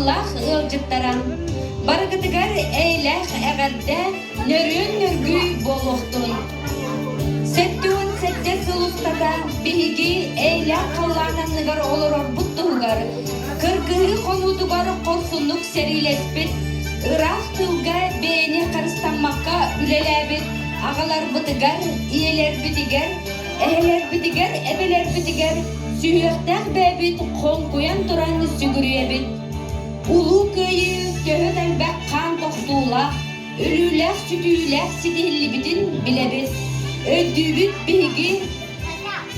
tabıllah ılcıttaran. Bargıtıgar eylэх eğerde nörün nörgü boluhtun. Settüğün sette sılıstada bihigi eylech kallananıgar olurur buttuğugar. Kırgıhı konudugar korsunluk serilespit. Irak tılga beyni karıstanmakka ülelebit. Ağalar bıtıgar, iyeler bitiger, eheler bitiger, ebeler bitiger. Süyektek bebit, konkuyan duran sügürüyebit. Ulu köyü, töhöt elbek kan tohtuğla, ölülek, sütüylek, sidihli bitin bilebit. Ödübüt bihigi,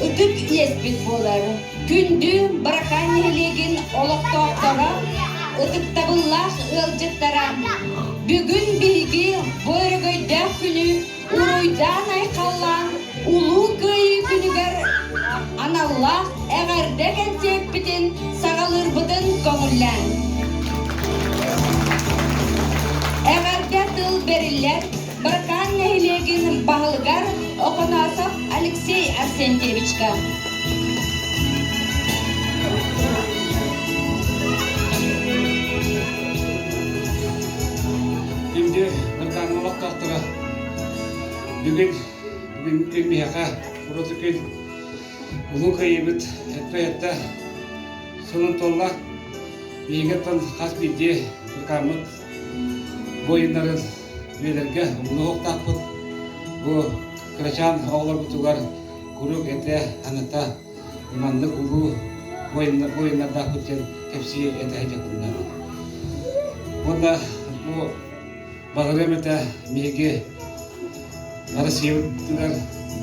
ıtıp yespit bolar. Kündü bırakan yelegin oluk tohtara, ıtıp tabıllah ılcıttara. Bugün bihigi, börgöydek günü, uruydan aykallan, ulu köyü günüger. Anallah eğerdegen teppitin, sağalır bıdın kömüllen. Eğerde tıl beriller, bırakan yelegin bağlıgar, okunasap Alexey Arsentevichka. Şimdi bırakan olak doktora, bugün miyaka, burası gün uzun kayıbıt etmeyette sonun tolla miyegetten has bildiği bırakanlık boyunların velerge onu oktakpıt bu kıraçan oğlar butugar kuruk ete anata imanlık ulu boyunlarda kutken hepsi ete hecekbunlar. Onda bu bağırımete miyege arası yürüttüler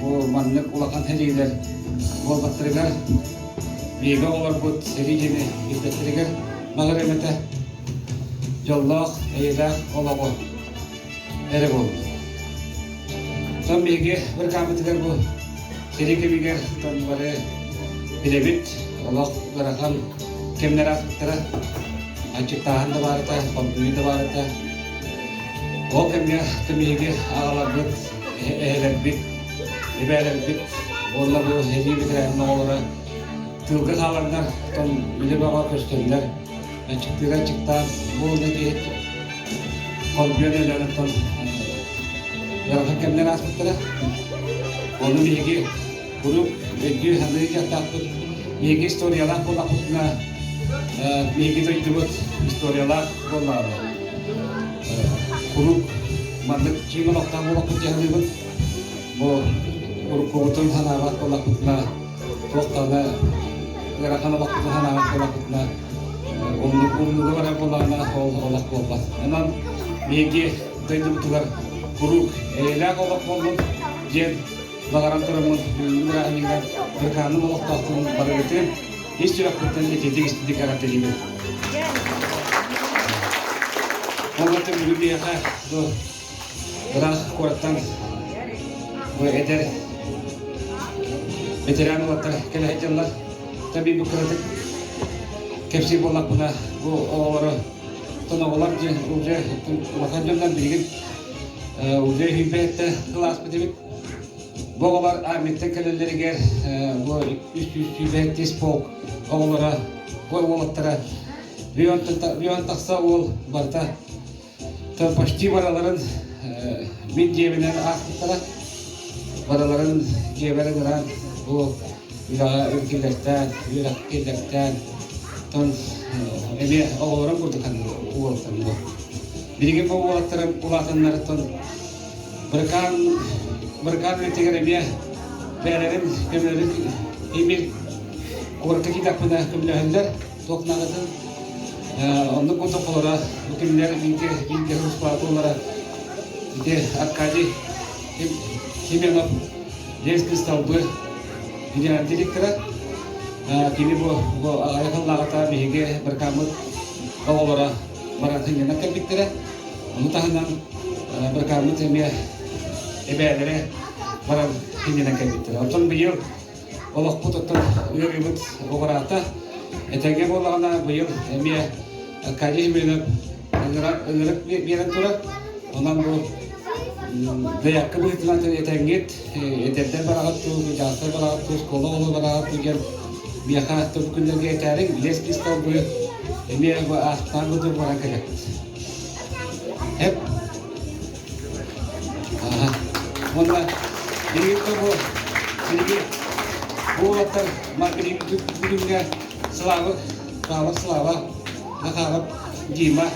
bu manlık ulakan heliler bol battırılar miyege oğlar bu sericini yürüttüler bağırımete Yollah, eylak, olağı, ere bol. Tam bilgi bir kampetiler bu. Seri kebiger, tam böyle bilebit, Allah bırakan kemler attıra. Açık tahan da var da, komplüğü de var da. O kemler, tam bilgi ağlar bit, ehler bit, ebeler bit. Onlar bu hediye bitiren oğlara tılgı kalanlar, tam bile baba gösterdiler. Çıktıra çıktan bu ne diye komplüğüne lanettan yaratan kemler attıra. Onu bilgi kurup bilgi hangi taktık bilgi istoryalar kolakutna bilgi doyduğumuz istoryalar kollar kurup mandık çiğnalaktan kolakut yanımız bu kurup kovutun hanavat kolakutna tohtana yaratan kolakutna hanavat kolakutna umluğu var kollarına kolak kollar. Hemen bilgi doyduğumuzlar kurup eylak kolak kollar jen Bagaran turun beranikan berkanu waktu baragetin istilah kutan jadi istilah karakter ini. Mengerti dulu dia kan, tuh beras kuatan, bu eder veteran waktu kena hijalan, tapi bukan kepsi bola puna bu orang tanah bola je, udah makan jangan bikin, udah hibet kelas betul. Boğalar Ahmet'ten kaleleriger bu üst tispok oğlara bu oğlatlara riyon taksa ol barda ta pasti baraların min cebine akıtara baraların cebine giren bu ilaha ülkelerden ton emi oğların kurdukan oğlatlar bu birike bu oğlatların ulatanları ton berkan dengan dia pelajaran kemudian email korek kita pernah kemudian tok nagatan untuk kolora kemudian bingke harus patulara itu akadi kimi yes kristal ber ini nanti dikira kini bu ayah lagata bingke berkamut kolora maratnya nak dikira mutahanan berkamut semia ebeleri barang ini nak gitu. Atau beliau Allah putuskan uyaribut operata. Etenge bola ana beliau emia kaji beliau agak biaran turak. Onam bu daya kebutuhan tu etengit etende beragat tu jasa beragat tu sekolah beragat tu jam biasa tu bukan lagi etaring les kita bu Ini bu asal betul barang kerja. Hep. Mana ini tu ini buatan marketing dunia selalu nakharap jima.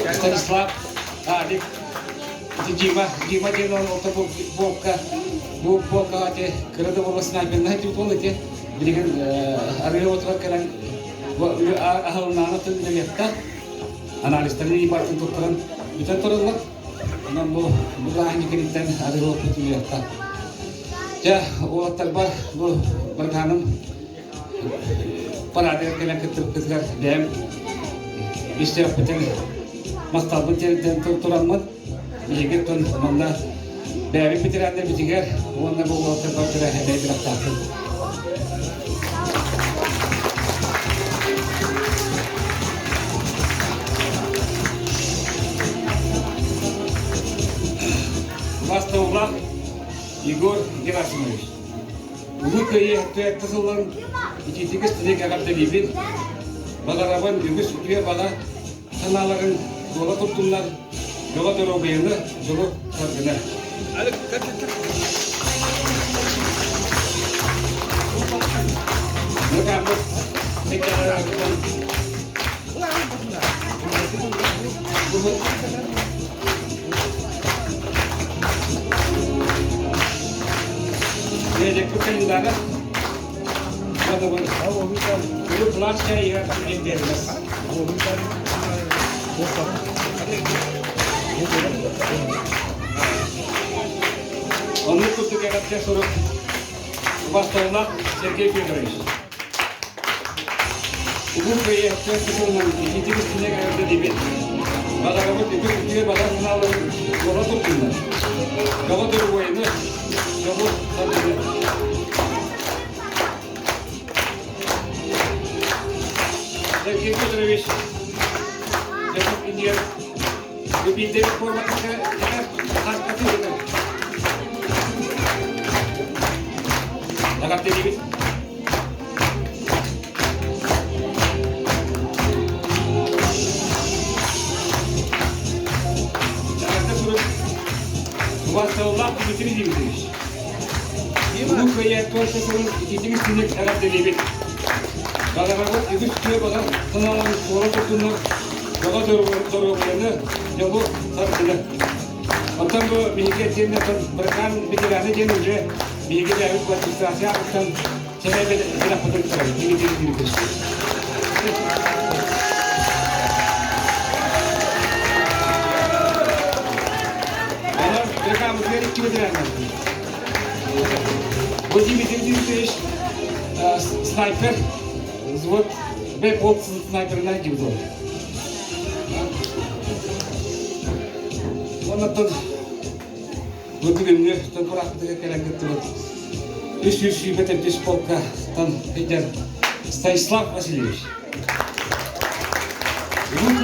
Kita selap adik jima je non otak boka aja kerana bola sniper nah itu pun aja. Jadi kan ada otak kan ahal nana tu dia lihat analis tadi ibarat untuk terang kita terang lah. Namun bukan hanya kita ada otak tu lihat. Ya, otak berkanam pada ada kena ketika dem istilah betul masta betul dan terang mat jika tuan mana dari pikiran dia berjigir warna bawa otak terang ada di belakang. Masterullah Igor Gerasimovich. Bugün köyü hatta tasarlan iki tikiz tane kakap delibin. Bagaraban gündüz üstüye baga sanaların yola tuttunlar. Yola doğru beyanı yolu sargına. Ne kadar tekrar akıtan. Jadi kita ini dah, ada pun. Itu kelas saya ya, tapi dia jelas. Onu tutup kerapnya suruh Bastona Sergei Fyodorovich. Bugün böyle yapacak bir sorun yok. İkinci üstüne kerapta değil. Bakarabı tepki bakar sınavları yola tuttunlar. Yola doğru boyunca yola sarıldı. Sergei Fyodorovich Japon India lebih dari format dengan khas kategori. Agak tinggi. Jakarta suruh Vastavullah bitirdi demiş. Bu köyü tuvalete sorun ikinci üstünde agak tinggi. Bakarabı üstüne bakar sınavların sonra tuttuğunu yola doğru boyanı yolu sarıcılı. Ondan bu bilgilerinde bırakan bilgilerine gelince bilgiler bu açıkçası akşam sebebe bir rapor çıkarıyor. Bilgileri bir kısmı. Onlar bırakan bilgileri kim edilenler? Bu bilgileri sniper, zvod ve bot sniperler gibi zor. Ondan bugün temporatura kalian ketemu. Isu betul spolka tan kejar Stanislav Vasilievich. Bugün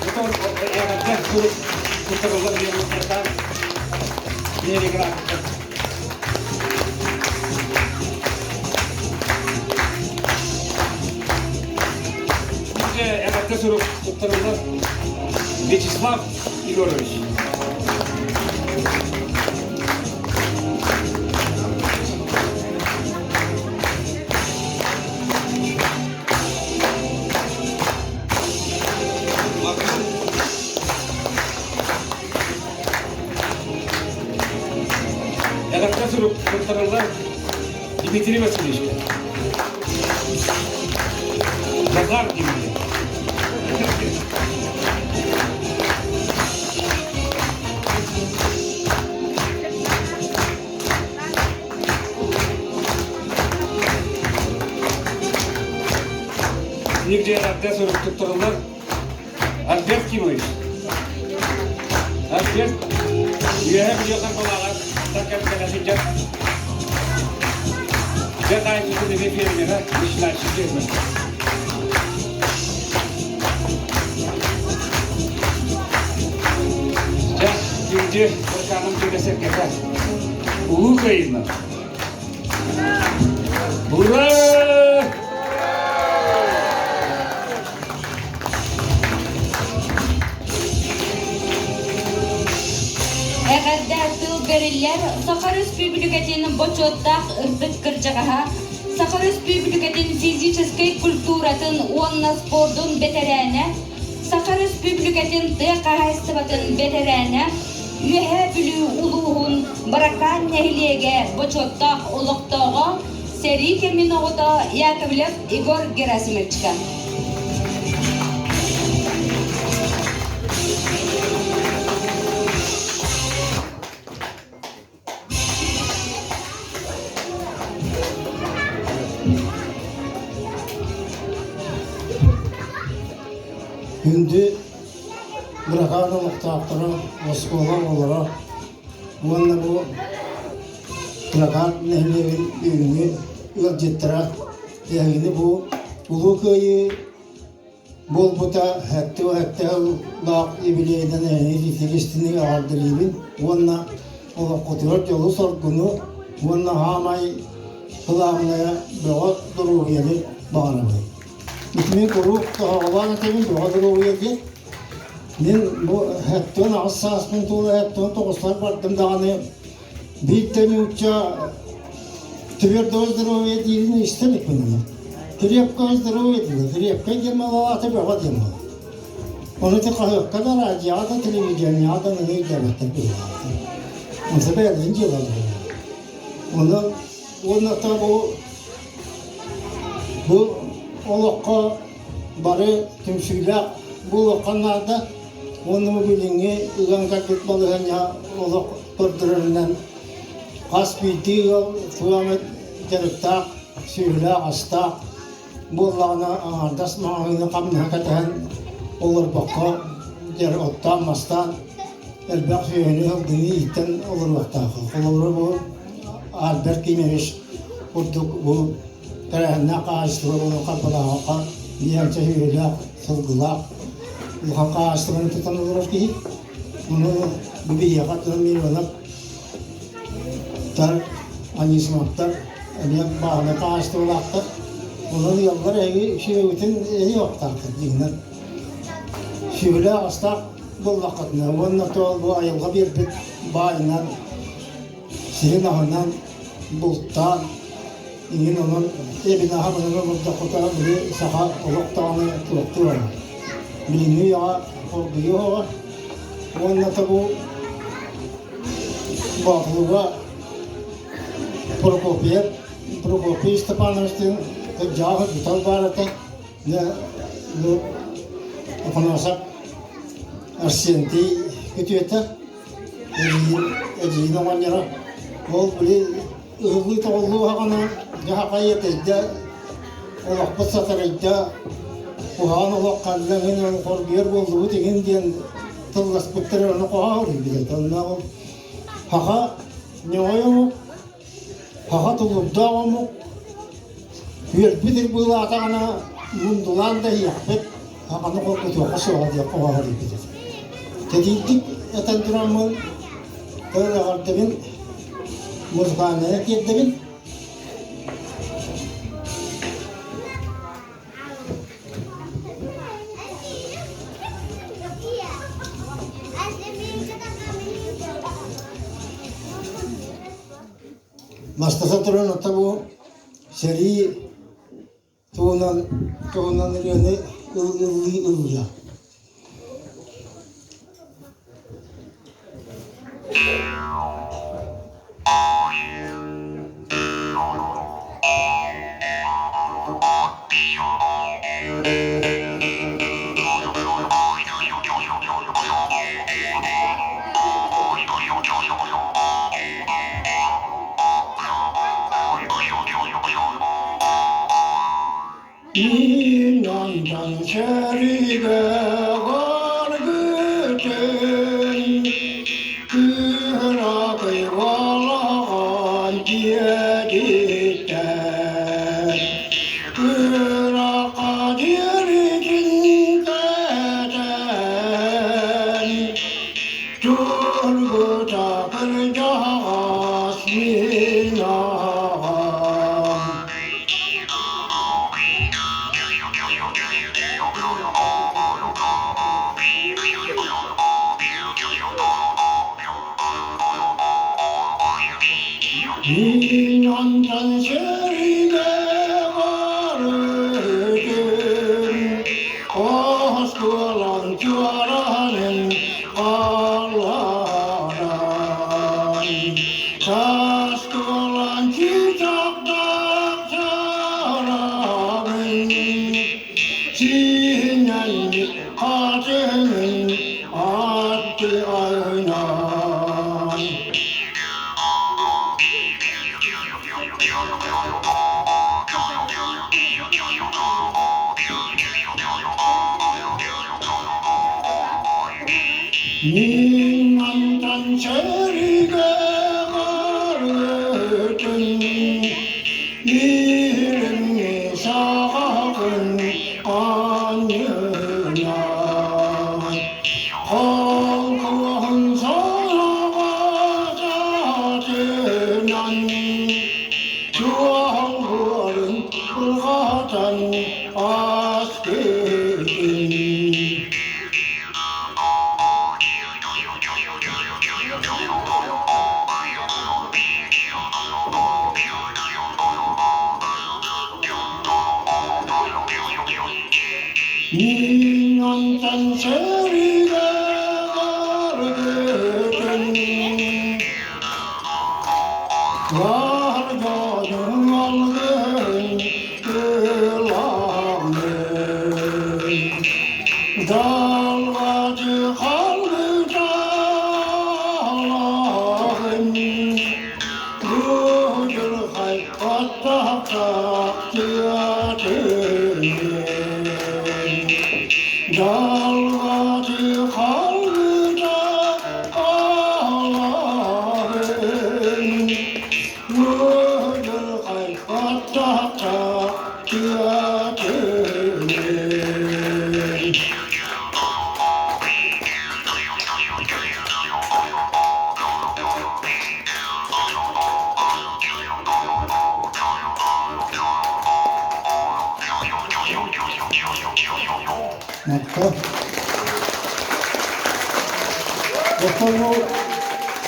betul yang ada suruh putar yang berkaitan ini gerak. Yang ada suruh putar Vyacheslav Igorovich. Yakakta surup kurtarırlar Dimitri Vasilievich. Nazar gibi. Nigde yakakta surup kurtarırlar Albert Kimovic. Albert, dia biliyorsan balalar. Takkan kena sejak jatah itu di filmnya, Michelin film. Ya, jadi perkaman kita sekitar Ukraina. Hurra! бочоттах ырдык кыржагаха Саха Республикатын физической культуратын уонна спордун ветерене Саха Республикатын тыакахайстыбатын ветерене Үйе бүлүү улуухун баракан нехилеге бочоттах улуктоого сери кемин оғыто Яковлев Игорь Герасимовичка. Күнді бұраған ұлықтақтыры осқола олара онны бұл бұраған нәлеген үйіңе үлжеттіра дегені бұл ұлы көйі бұл бұта әтті лақ ебілейден әне жетелестіне ардырейбін онна ұлы құтырат жолы соргыны онна хамай қылағына бұға дұру еді бағанабай Итмен kurup ağalan temin doğadır oğuydu. Ben bu hepten asasın tuğla hepten toğuslar vardım dağını. Bir tane uçağı tüver dozdur oğuydu yerini istemek bunu. Krepka özdur oğuydu. Krepka gelme ağatı bağa gelme. Onu da kadar acıada televizyon ya da ne devletler bir. Onu sebeple inceler. Onu da bu Olakka bari tümsüyle bu kanlarda onu bilinge ulan kakit balığanya olak pırdırırından kas biti suamet teriktak süyle asta bullağına ardas mağını kamına katahan olur bakka yer ottan mastan elbaq süyeni hıldını itten olur vaktakı olur bu Albert Kimeris bu Terehna kaçtılar onu kapıda diğer çevirler sılgılar bu kaçtılar tutanılır ki bunu bir yakatın bir olarak tar annesi maktar diye bağlı kaçtılar onu yıllar evi şey bütün yok takdir dinler şöyle hasta bu vakitne onu tol bu ayılga bir bağından senin ahından buluttan İngin onun evine haberine burada kota biri saha oluktanı tuluktular. Biliniyor ya, korkuyor hava. Onunla tabu baklığa Prokopiev Stepanov'ın cahı tutal barate ne bu konuşsak Arsenti kötüyete Ejina manjara ol bile ıhlı tollu haqana Jahakayet edde, olak basakar edde, uhan olak kallanın onu korkuyor bolduğu degen diyen tıllas bıktırır onu koğağır bile. Onunla o haqa ne oyamuk, haqa tulubda omuk, bilir bu atağına mundulan da yapıp, haqanı korkutuyor, kaşığa diye koğağır bile. Tedildik eten duramın, öyle kardemin, muzganeye keddemin, Mastasa turun tabu seri tunan ini ılya. İnandan şeride var bütün Kırakı valan diyeditten Kıraka diyerikin teden Turguta kırcağız minağım 지난이 하재는 아트 아이나 민만단 세리가 가르던 이름이 사은 안녕나 허구한 사라가 자제난 주황부활은 불가단 아스케인 민원단 세리가 가르던 와르가는 알는 그라네 달가지 할르자라는 누들하이 왔다가 뛰어드네 달가지 할르자 알라는 누들하이 왔다가 뛰어드네 맞다. 어떤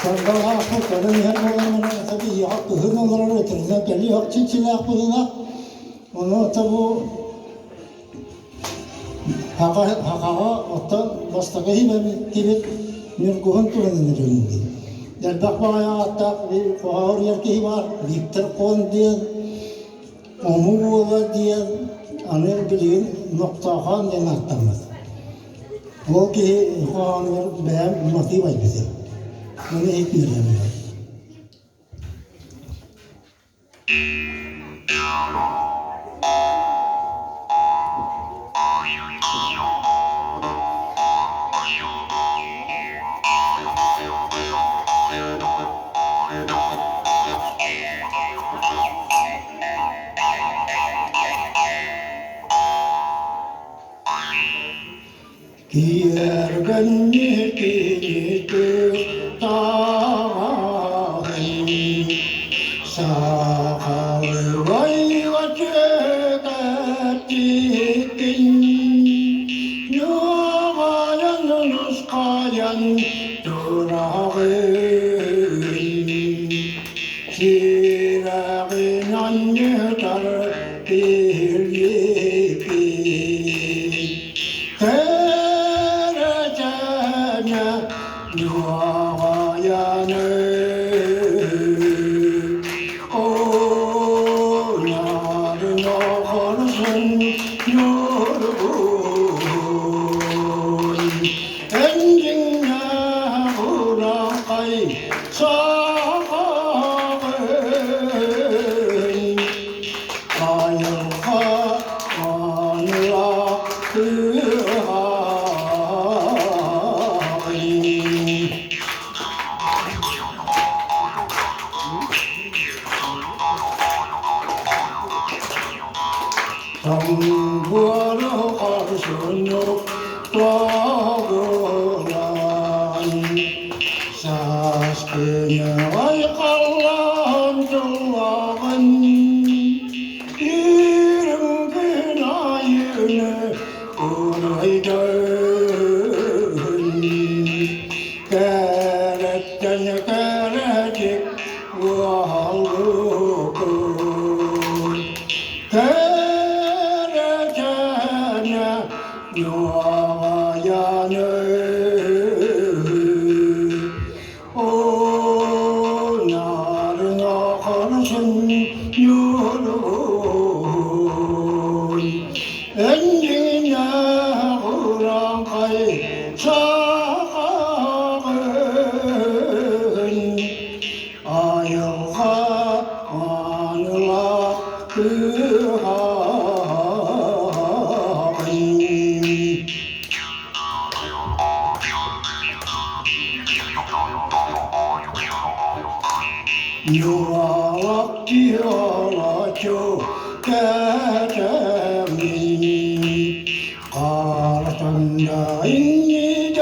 상가하고 다른 행동을 하면서 이 학교 흐름으로 들어서 결리 학치치나 학교나 오늘 어쩌고 하가가 어떤 마스터가 힘을 기획 निर्गुहन तुरंत निकलेंगे जब बकवाया तक और यार की बार भीतर कौन दिया अमूल दिया अनेक दिन नुक्ता खान देना तमस वो कि खान यार बैम मती वाई बिसे मैंने एक मिला मिला 기어가니 기니트 따라하니 사하를 와이와 죄가 띠긴 누가야는 스카얀 돌아가니 지라기 난여달 빌리기 누아야네 오 나를 너거는 여러분 엔딩나 우라카이 사하은 아영하 마누라 그하 정부하러 가르쳐놓 떠고란 사스케냐와의 갈란 조합은 이름 그나이네 우리들 깨랬더니 깨레지 우하고 요아야네 오 나를 나가는 여러분 엔딩이 Yuvalak diyorlar ketemi Kartanda inni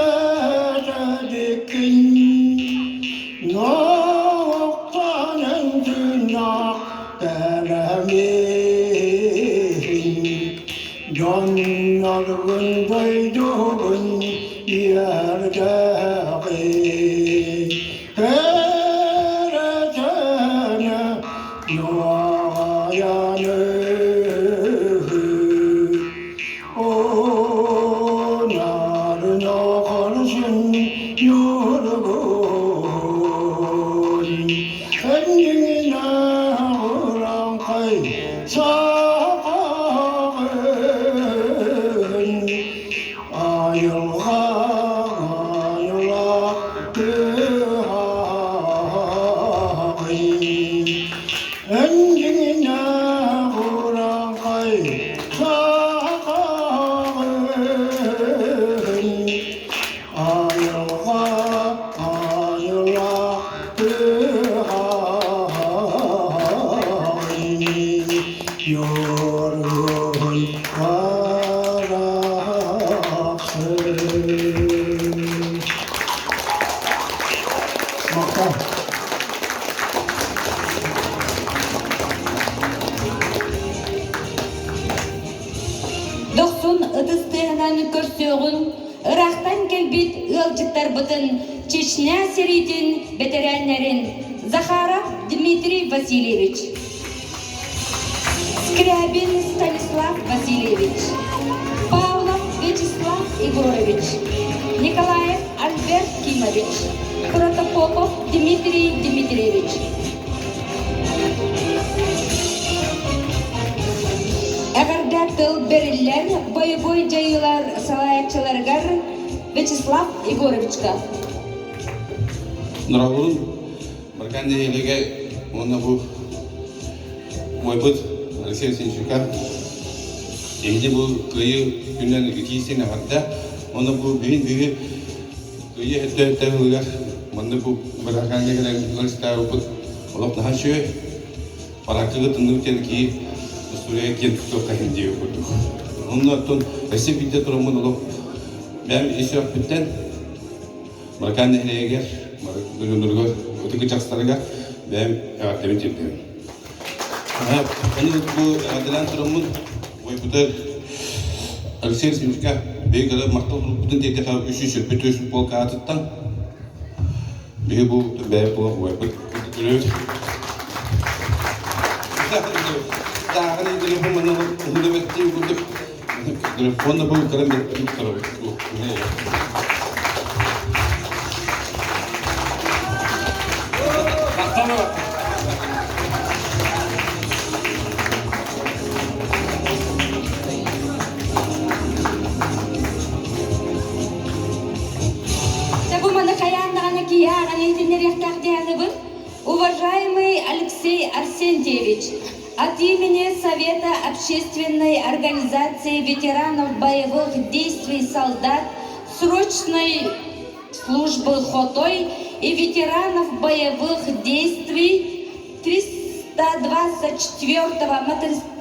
dedik Noktanın tırnak deremin Canlarımın bayduğun yerdeki Her etene duayanır O narına karşın yorgun Kendine vuran kay sağın ayılaktı hain Kendine vuran kay sağın ayılaktı hain Yorgun varaksın Maka Doksun ытыстыгынан көрсөгүн Ырактан келбит ылжыктар бытын Чечня серитин ветераннерин Захаров Дмитрий Васильевич, Скрябин Станислав Васильевич, Павлов Вячеслав Егорович, Николаев Альберт Кимович, Протопопов Дмитрий Дмитриевич. Әгәрдә тыл берилләр боевой жайылар салаятчыларгар Вячеслав Егоровичка. Нұрағылын Барканды елеге оны бұл Мойбыт Алексей Алексеевичка Егде бұл көйі күннен кейсен ағарда оны бұл бейін көйі әтті-әтті Мында бұл Барканды келен ғылыста өпіт олап наға шөй Парақығы тұнды өтен кейі Сурия кен тұтық қайындеу көрдік. Оның аттын әсеп бейді тұрамын олап бәм ешірақ біттен Барканды елегер Гүлінұрға, өтікі жақсыларға бәйім әғаттамын темдемін. Әне бұл әғадылан тұрамын, ойбұты Алексей Алексеевичка бейгілі мақтал бұтын дейті қау үшінші бүтөшін полка атыттан бейгі бұл бәйіп бұл ойбұт күлөт. Дағын еділі бұл мұны ұлы күлдіп, онда бұл қырым бәйіп тұрып. Уважаемый Алексей Арсентьевич, от имени Совета общественной организации ветеранов боевых действий солдат срочной службы ХОТОЙ и ветеранов боевых действий 324-го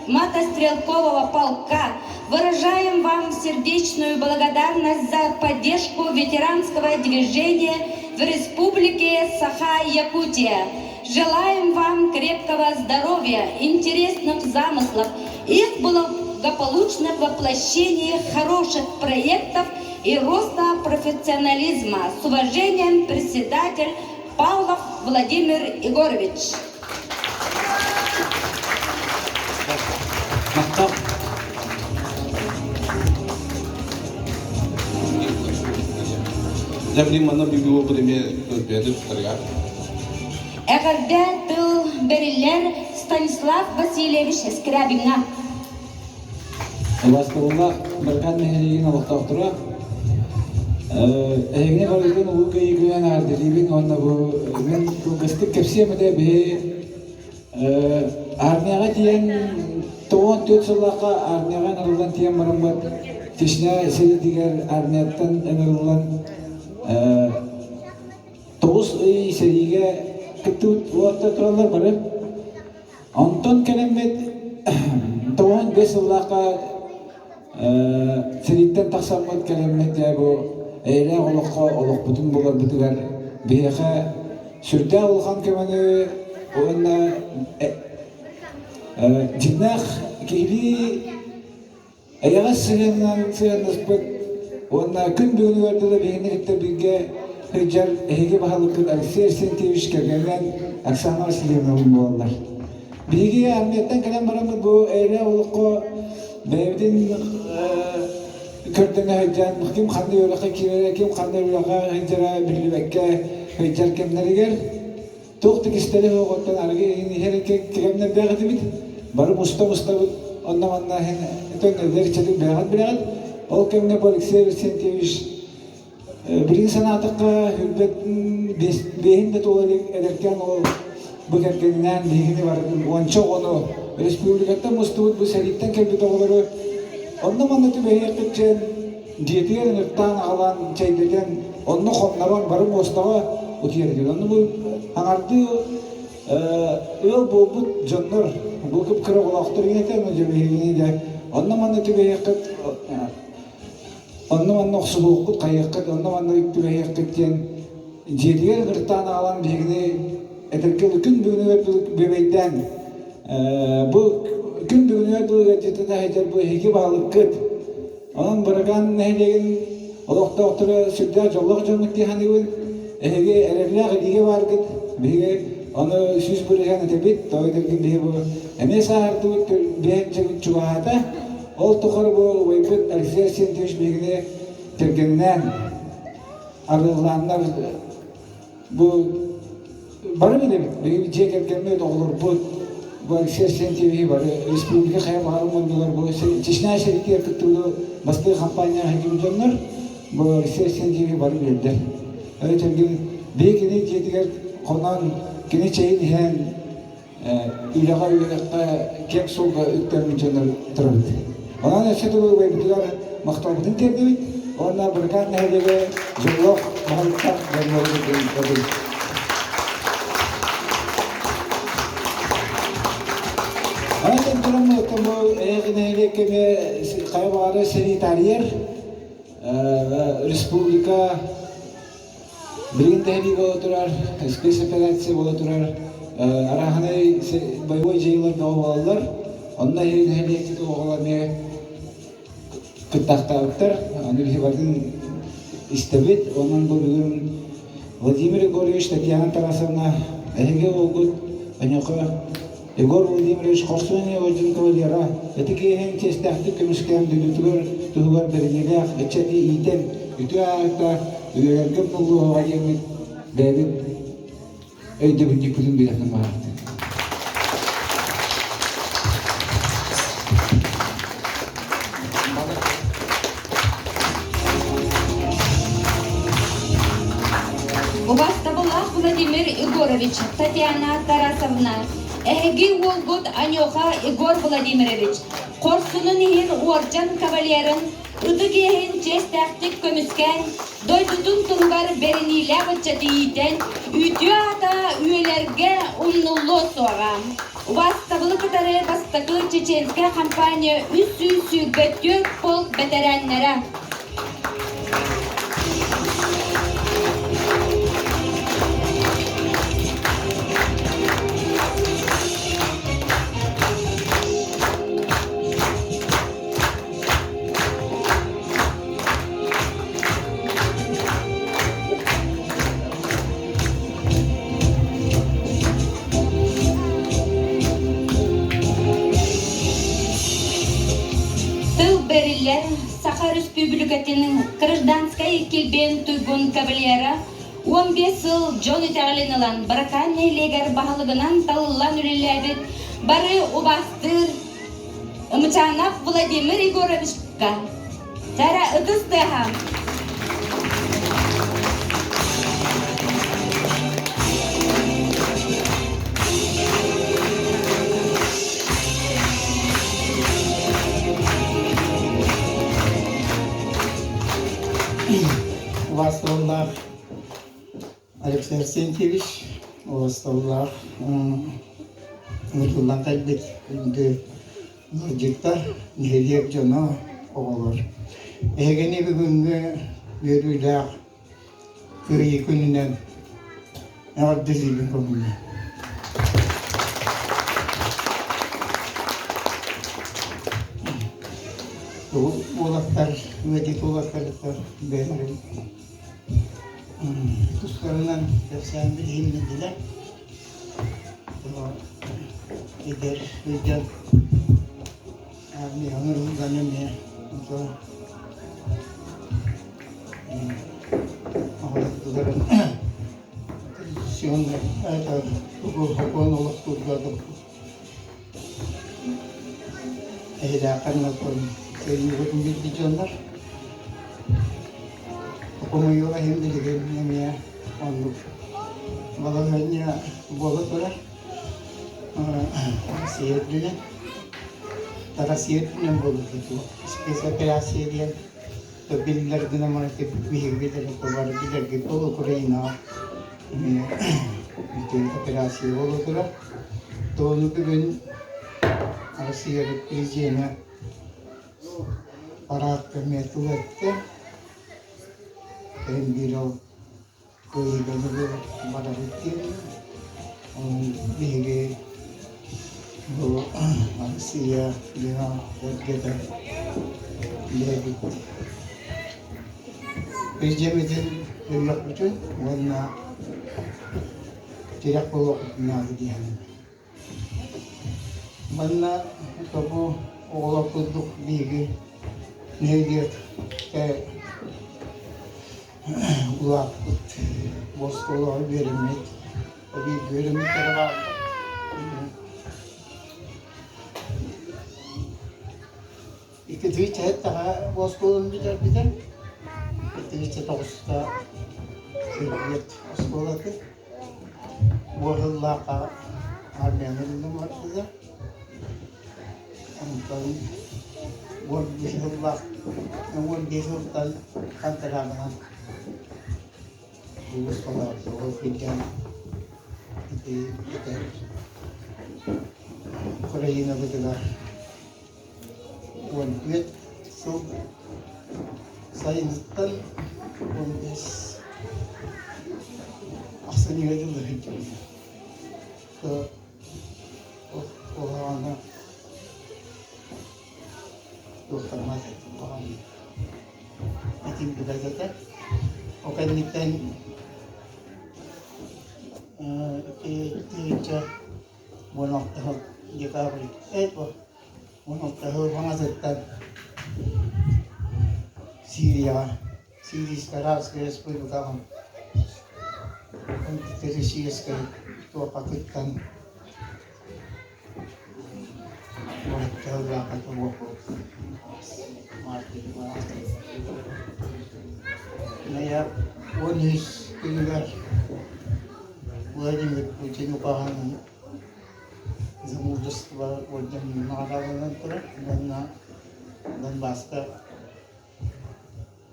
мотострелкового полка выражаем вам сердечную благодарность за поддержку ветеранского движения в Республике Саха-Якутия. Желаем вам крепкого здоровья, интересных замыслов и благополучного воплощения хороших проектов и роста профессионализма. С уважением, председатель Павлов Владимир Егорович. Әгәрдә тыл берилләр Станислав Васильевич Скрябинга. Басқылына бірқан мәхелеген алықтақ тұра. Әйгіне қарайдың ұлы көйгілен ардылебін, онда бұл мен көстік кәпсемеді бе армияға тиен 94 жыллаққа армияға нұрылдан тиен барым бар. Тешіне селі дегер армияттан нұрылдан 9 үй сериге кыттыбыт уотта туралар бары. Онтон келеммет тоон бес ыллака сириттен таксаммыт келеммет бу эйле олокпутун болар бутугар бияка сүрдэ улхан кемени онна жинах кили аяга сыгыннаспыт онна күн бүгүнү көрдүлө бийинекте бирге хыжар эге бахалыкын Алексей Арсентьевич кергенен Оксана Васильевна болалар. Биги армияттан келен барамыт бу эйле улукко бэбидин көрдөнгө хыжан ким кандай өрөкө кире ким кандай өрөкө хыжара бирлибекке хыжар кемнеригер токтук истеле оготтон арги хереке кемнер бягатыбит бары мустабыт онна хен төннер чедик бягат ол кемне Алексей Арсентьевич Бірін санатыққа бейін бет оларек әдеркен ол бұкеркенінен бейгіне бардың. Онча оны республикатта мұстығыт бұл сәлиттен келбет оғылары. Онны маннаты бейек кетчен, диетер нұрттан ағалан чайдеген, онны қомнаран барын остаға өтерген. Онны бұл аңарды өл болбыт жоннар, бұл кіп кірі олақтыр енетер мұнжа бейгіне де. Онны маннаты бейек кет, онны оқсыбылыққыт қайыққыт, онны үкті бәйіққыттен жердер ғырттан ағалан бегіне әтіркел күн бүгіні өрділік бебейден бұл күн бүгіні өрділік әтетіні әйтер бұл еке бағылық күт оның бұрған нәйлеген олықта оқтыры сүрді жолық жонлық дейханығын әйге әрерліғ әдеге бар күт беге оны сүз бұрыған әтебет тойдырген бе бұл әмес ағарды бәйін жігіт чуғағата ол тұқыр бұл ойбыт Алексей Арсентьевич бегіне тергеннен арылғанlar бұл бары білемін. Бегіне жек әркенмейді олар бұл Алексей Арсентьевич бары республика қайып ағылмын бұлар бұл Чечня шерики әркіттілі басты компания хаким жонлар бұл Алексей Арсентьевич бары білді. Өйтерген бегіне жетігер қонан кене чейін хән үйлаға үйлаққа кек солға үктерін жонлар тұрады. Онан әсеті бұл бәйбітілер мақталбытын тердебет, онна бірған нәйдегі жолық мағалықтан жонлары көрді. Анатен тұрымы өттен бұл әйгі нәйдек кеме қайбағары санитарьер республика бірген тәйбі бола тұрар, спецоперация бола тұрар, араханай бойбой жайлар дауы балалар, онна әйгі нәйдек кеті оғаларына Кыттақтауыттар, Андрей истебет, онан бұл бүгін Владимир Егорович Татьяна Тарасовна әйге олғыт, әнеқы Егор Владимирович Қорсуыне орден кавалера, әтіке ең тестәқті көмішкен дүлітігір тұғығар бірінелек, әтчәті ийтен, үті ағықта үйерген бұлғы оға емет бәйбіт өйді бүндік бүтін білетін бағықты. Владимир Егорович, Татьяна Тарасовна, Эги Волгот Анёха Егор Владимирович, Корсунун хин орден кавалерин, Удыгейин честяктик көміскен, Дойдудун тұлғар берінилі бұтчаты етен, Үтü ата үйелерге ұннулы соға. Бастабылы кытары бастакы чеченске компания үсі götür полк бетеренлері. Саха Республикатының гражданская келбен туйгун кавалера 15 жыл жон итәғілінілан баракан нейлегер бағылығынан талылан үреләбет бары убастыр Мчанов Владимир Егоровичка. Тара ұтыстыға. Вас Алексей Арсентьевич, Oğuzlarla Mutlu'dan kalbet Lojikta Nehiriyek cana oğulur. Egeni bir günge verüyle köyü gününden Ardızı'nın konumuna. Oğlaklar, üyedik oğlaklarlar beğendim. Kuşlarından efsane bir himlediler. Gider, hüccan. Abi hanırım zannem ya. Ağladıların Siyonda, ayta, hukukun olup tutladım. Ehliakan nakon, seyirgin bir dijonlar. Hukumu hem de ligin ya, onluk. Bakalımnya bolat var. Siyetliğine, tara siyetliğine bolat itu. Spesial kreasi dia, bilgiler dinamana tepki bilgiler gitu Ukraina. Itu kreasi bolat. Doğru bir gün Rusya Prezidenti Parat Metuette Kembiro Kuyudanı pada rutin Bihge Bu Rusya Dengan Bergeta Lebit Prezidentin Yok bütün Warna Tidak perlu Nadidihan Mana kamu olah produk bigi nehiyat ke ulah bos olah verimli abi verimli terima İki cahit daha bos olah bijar İki cahit osta nehiyat olah ke bohlah ka armenin numar bijar Antara buat bisullah, namun bisultan kantorangan, bus kalau soal pinjam itu Ukraina betul buat duit so saya instan buat asalnya itu dari ke orang dokter masa orang itu kita kata oke nitan kita buat tahap dia kali buat tahap pengasetan Syria sekarang sepuluh tahun kita Syria sekarang tu Pakistan buat tahap apa Naya wanis tinggal wajib pucing upahan zamudas wajib mengadakan terus dan basta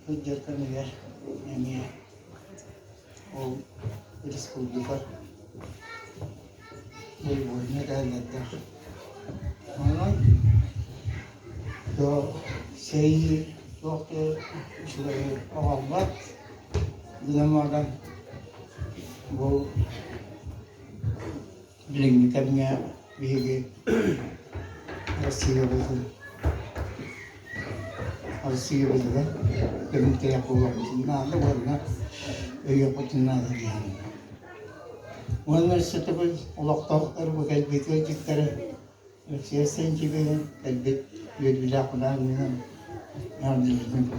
hujjar kan ya ini oh itu sekolah juga boleh kan ada mana तो सही वक्त awalmat dinamakan bu bilingkannya bihige Russia betul kan kemudian aku na ada warna iya patina dia warna setelah ulak terbagai betul jikter Russia senjibe kalbit Bila aku dah minum, yang di sini.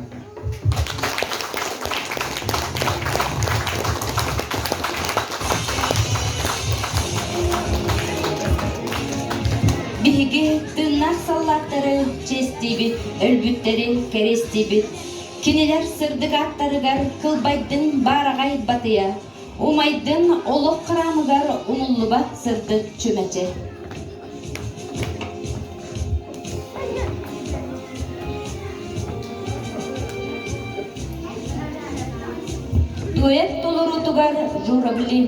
Bihige tırnak sallatları çestibit, ölbütleri kerestibit. Kineler sırdık attarıgar kılbaydın baragay batıya. Umaydın oluk kıramıgar unullu bat sırdık çömece. Duet толорутугар журабли.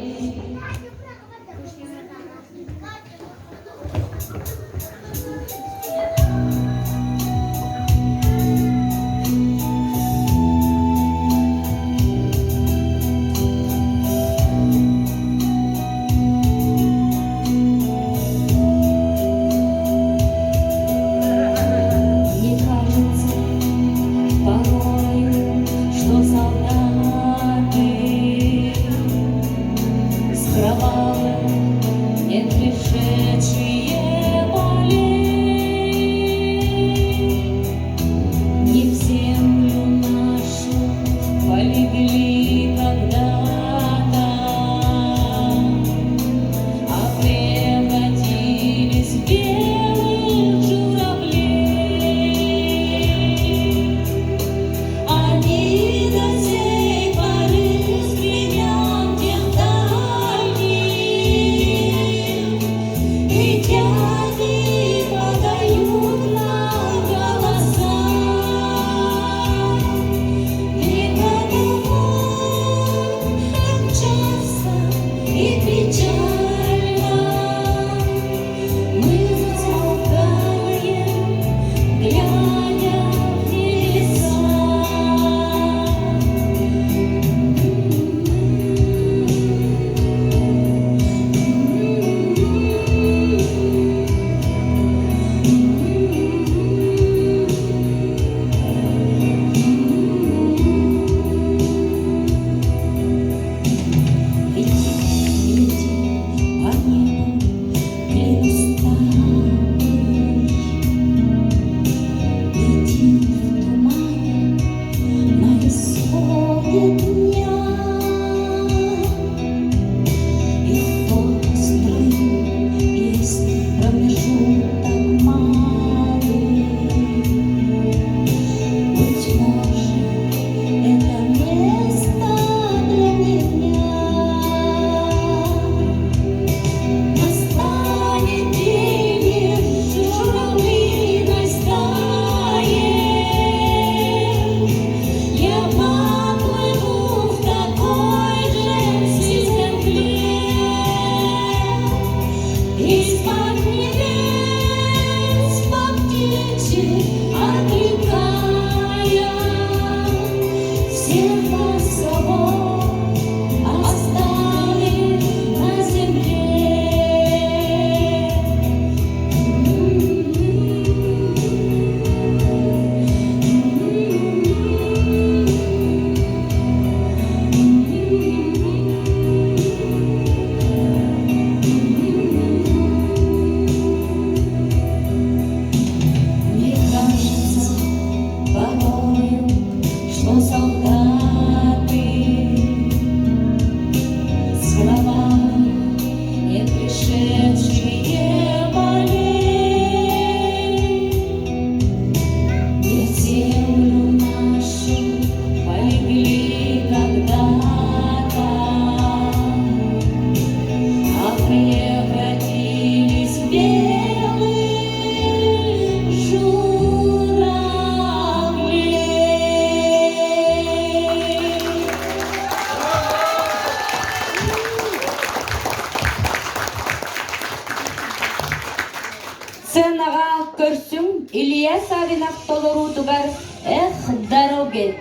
Савинов толору тугар, эх, дороги.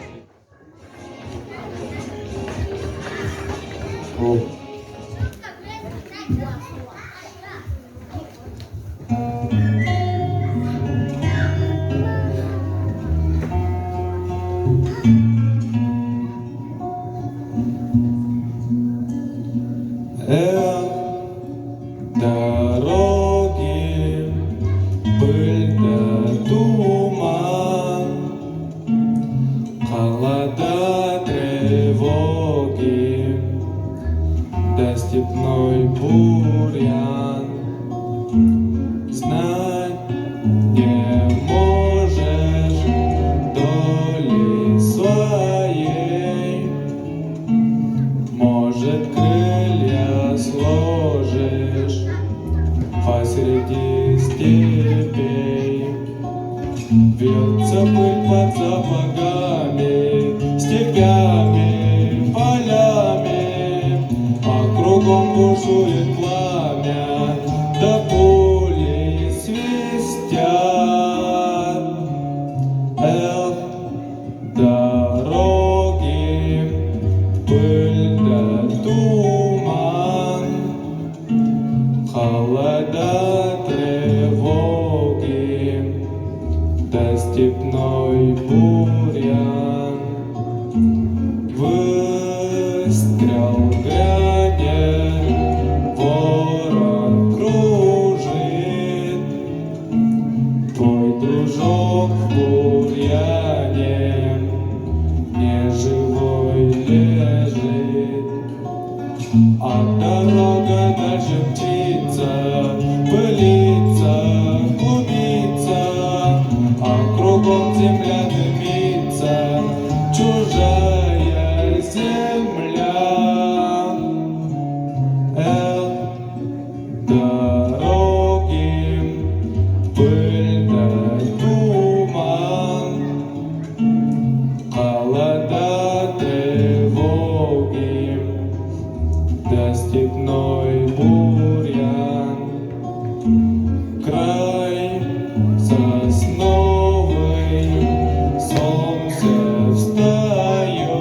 Дороги, пыль да туман, холода, тревоги, да степной бурьян. Знать не можешь доли своей, может, крылья сложишь посреди степей. Вьется пыль под сапогами, степями, полями, а кругом бушует пламя, да пули свистят. Эх, дороги, пыль да туман, холода, тревоги, да степной бурьян. Выстрел грянет, ворон кружит, твой дружок в бурьяне неживой лежит. А дорога дальше мчится, пылится, клубится, а кругом земля дымится, чужая земля. Эх, дороги, пыль да туман, холода, тревоги, да степной бурьян. Край сосновый, солнце встает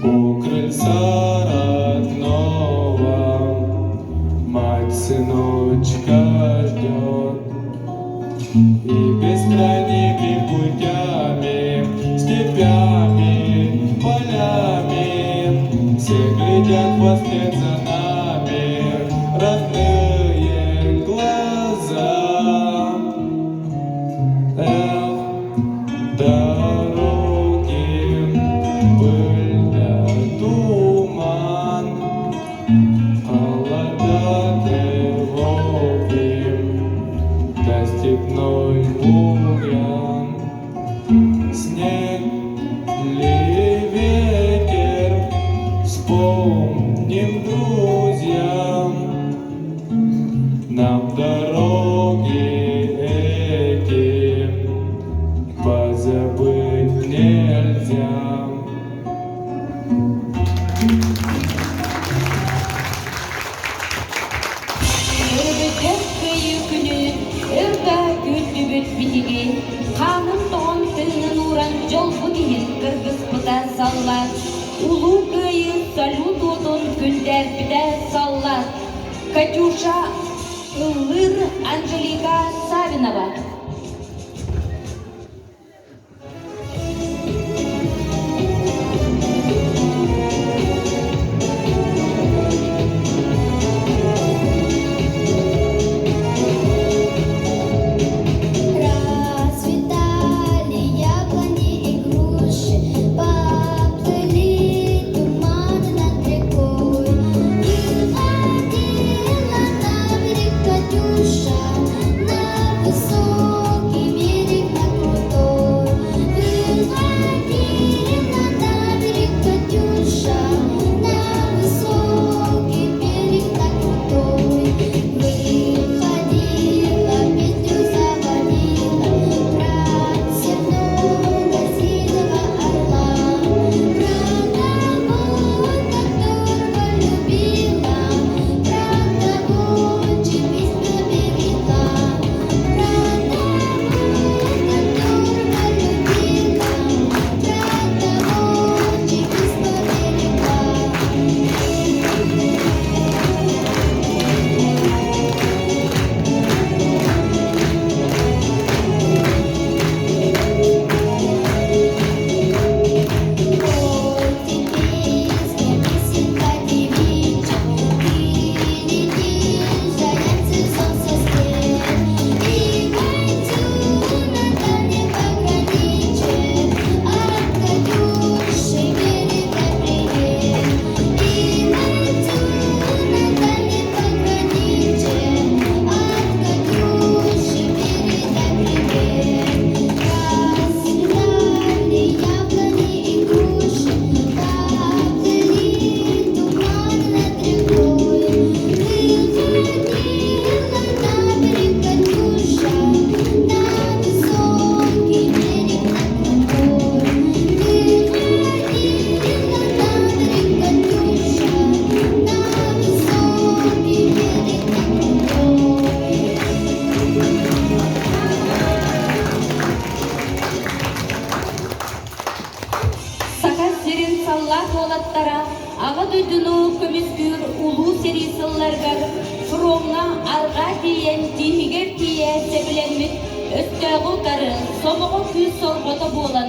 у крыльца родного, мать сыночка ждет. И бескрайними путями, степями, полями все глядят вслед за нами родные глаза. Эх, дороги, пыль да туман, холода, тревоги, да степной бурьян. Снег ли ветер, вспомним, друзьям, нам дороги эти позабыть нельзя. Өрбөтөккөйү күнү, өрбө күлдүбүт битиги, канын тоон тыынын уран жолбу киһин кыргыз быта саллар. Улуу кыйы салют отун күндер бите саллар. Катюша Ыллыр Анжелика Савинова. Расцветали яблони и груши, поплыли туманы над рекой. И ходила на берег Катюша на высокий Уоңна арға тиен тихигер тиесе біленмит, өстәғу тары сомығы күз сорғота болан,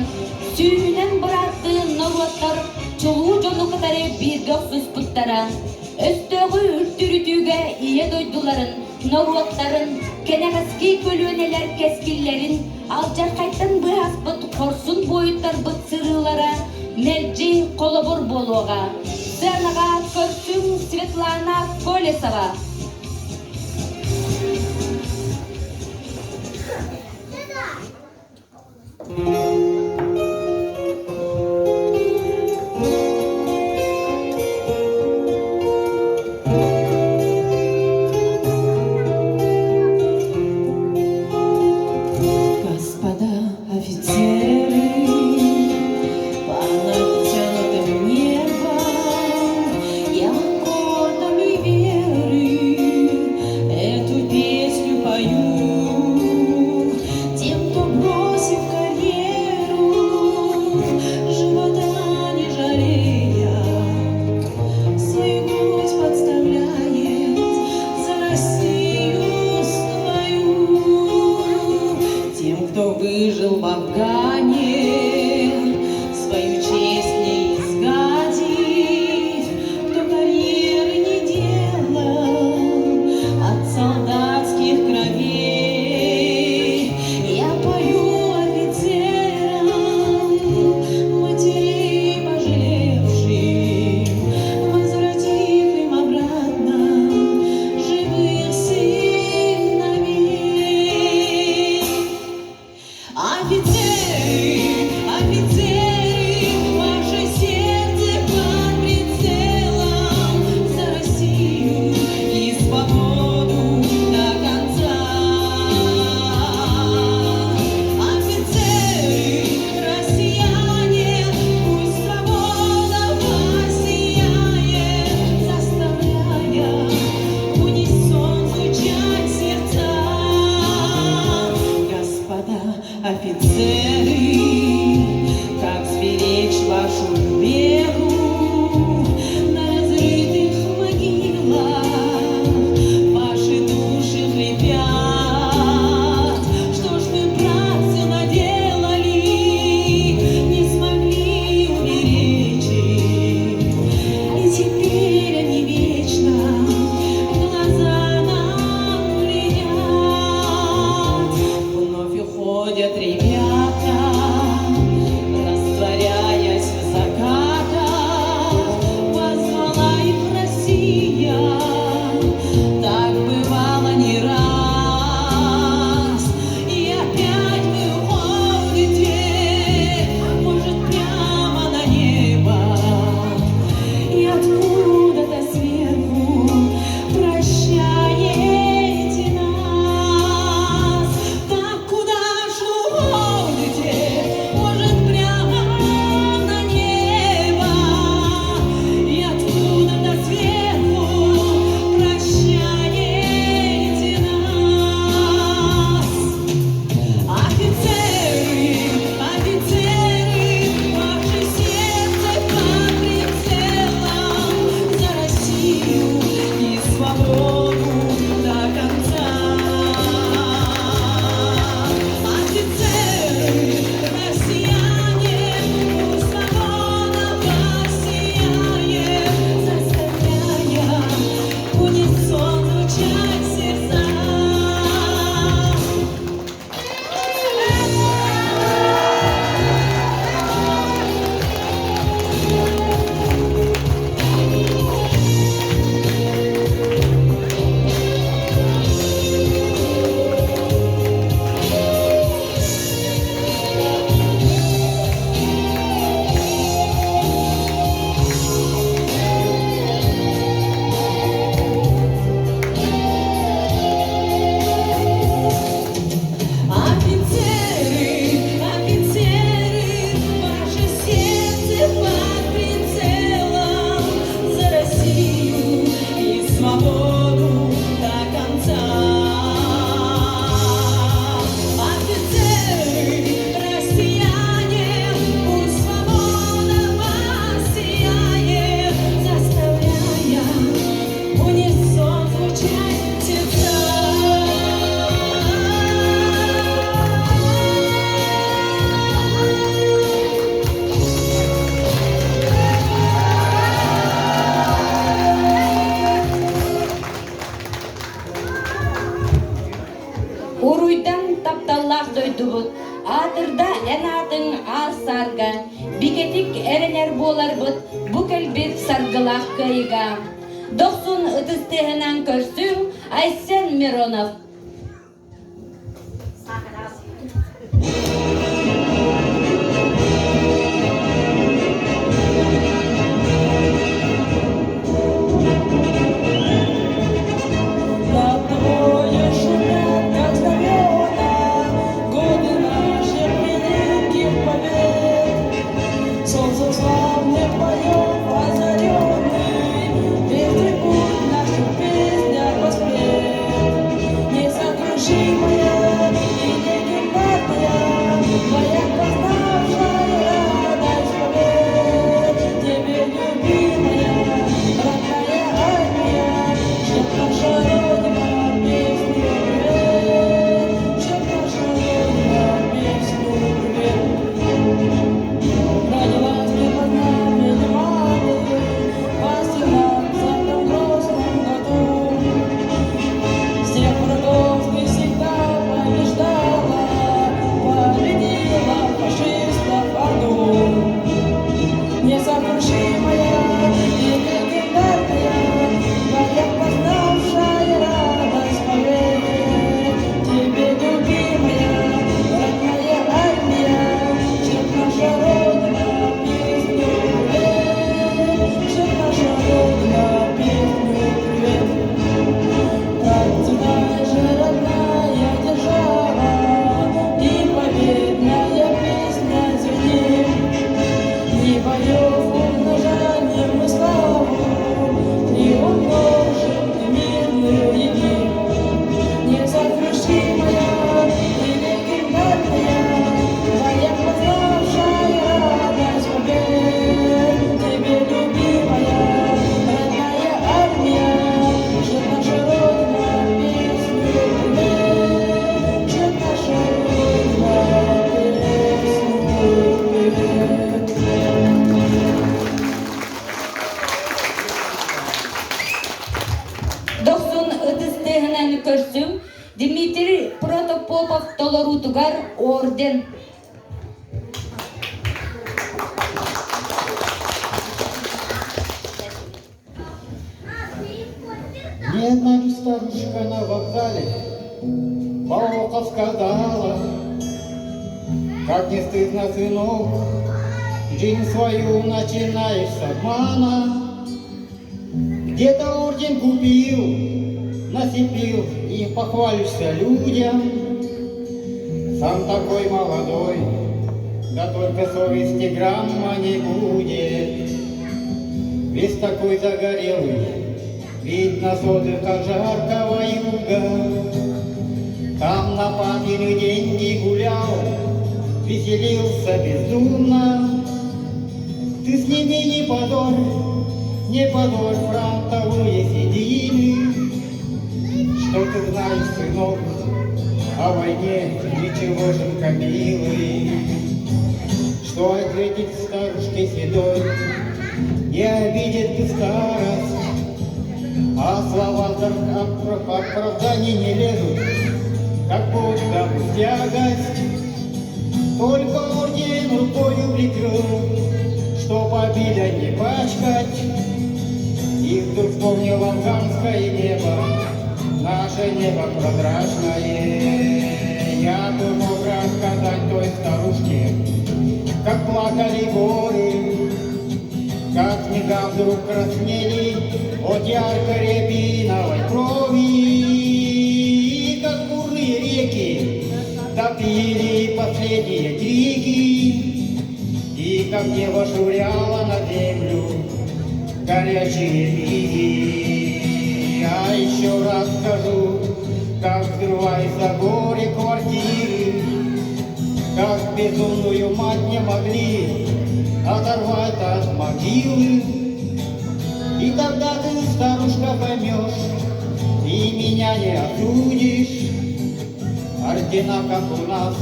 сүйінен бұратты нұрваттар, чулу жону кытары бірге сұспыттара. Өстәғу үрттүрүтүгө ие дойдуларын, нұрваттарын, кенеғызки көлөнелер кескиллерин, ал жарқайттан бұғаспыт қорсын бойыттар бұт сырылара, мәрджи қолыбыр болуға. Сценаға көрсің Светлана Колесова. Господа офицеры, под натянутым небом я аккордами веры эту песню пою тем, кто бросив карьеру, живота не жалея, свою грудь подставляет за Россию свою. Тем, кто выжил в Афгане, свою честь не изгадив, кто карьеры не делал от солдатских кровей. Я пою офицерам, матерей пожалевшим, возвратив им обратно живых сыновей. Офицеры, ваше сердце под прицелом за Россию и свободу до конца. Офицеры, россияне, пусть свобода воссияет, заставляя в унисон звучать сердца. Господа офицеры, как сберечь вашу веру на разрытых могилах? Ваши души хрипят. Что ж мы, братцы, наделали? Не смогли уберечь их. И теперь они вечно в глаза нам глядят. Вновь уходят ребята, тойдубут. Атырда энатын асарга, бикетик эренер боларбыт, бу келбит саргылах кайга. 90 көрсүң Айсен Миронов. Дмитрий Протопопов Толорутугар орден. Мне одна старушка на вокзале Волка сказала, как не стыдно, сынок, жизнь свою начинаешь с обмана. Где-то орден купил, насипил и похвалишься людям. Сам такой молодой, да только совести грамма не будет. Весь такой загорелый, видно с отдыха жаркого юга. Там на папины деньги гулял, веселился бездумно. Ты с ними не позорь фронтовые седины. Что ты знаешь, сынок, о войне, ничегошенька милый? Что ответить старушке седой, не обидит ты старость, а слова оправданий не лезут, как будто в тягость. Только орден рукою прикрыл, чтоб обида не пачкать. И вдруг вспомнил афганское небо, наше небо прозрачное. Я бы мог рассказать той старушке, как плакали горы, как снега вдруг краснели от яркой рябиновой крови, как бурные реки топили последние крики, и как небо швыряло на землю горячие миги. Я еще раз скажу, как взрываются горе квартиры, как безумную мать не могли оторвать от могилы. И тогда ты, старушка, поймешь, и меня не осудишь. Ордена, как у нас,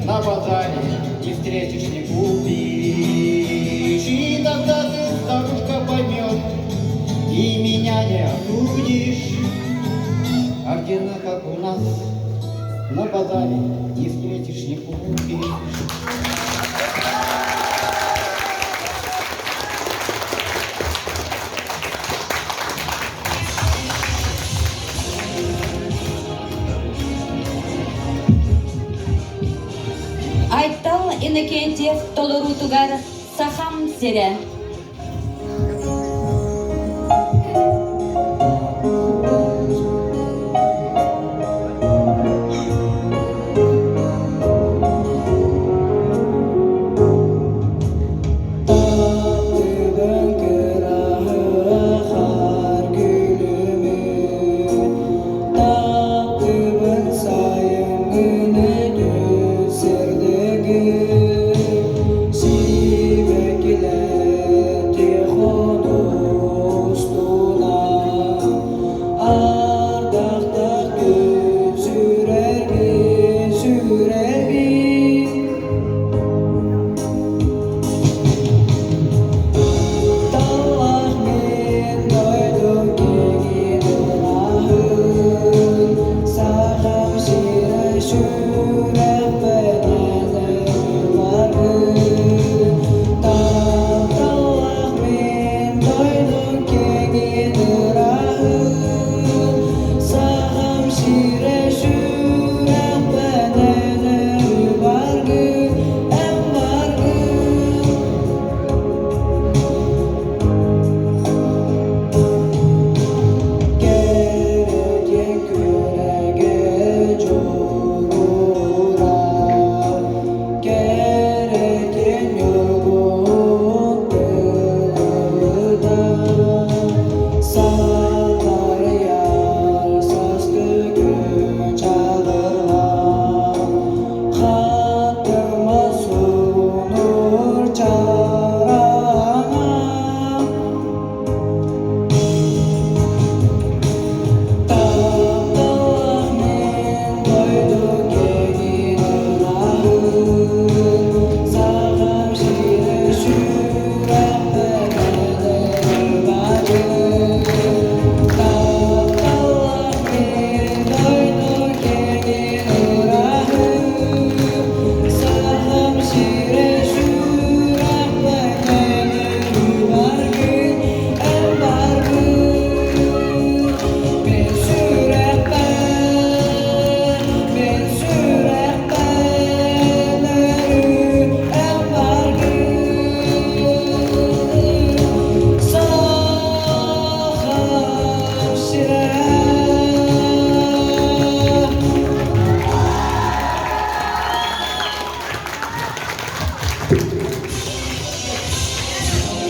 на базаре не встретишь, не купишь. И тогда ты, старушка, поймешь, и меня не осудишь. Ордена, как у нас, на базаре не встретишь ни купишь. Айтал Иннокентьев толорутугар сахам сере.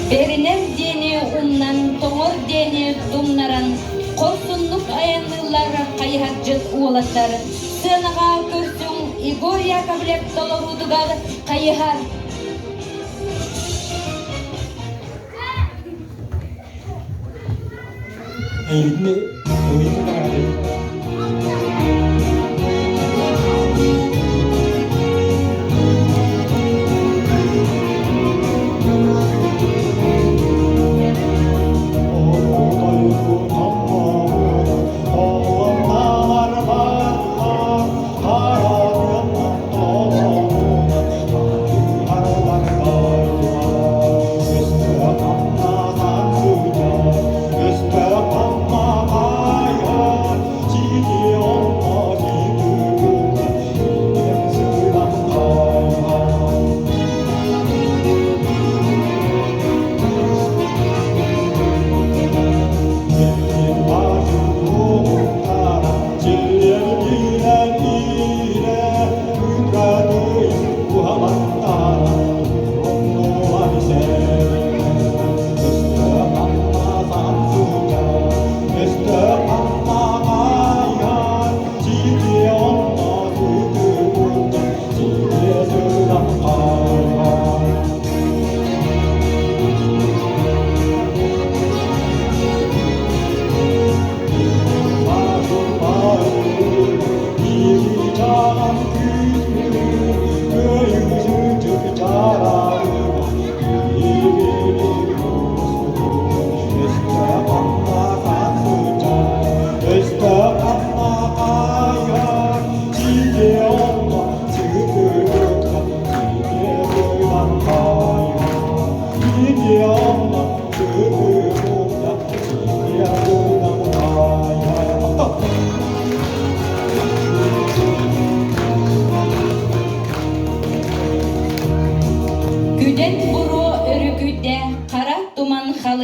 Беринер дени умнан тоңор дени думнаран Корсунлук аянылар кайхаджыт уолаттар Сынага көрсүң Игорь Яковлев толорудугар кайхар Eğitimde öğretim kararı. Üstü amma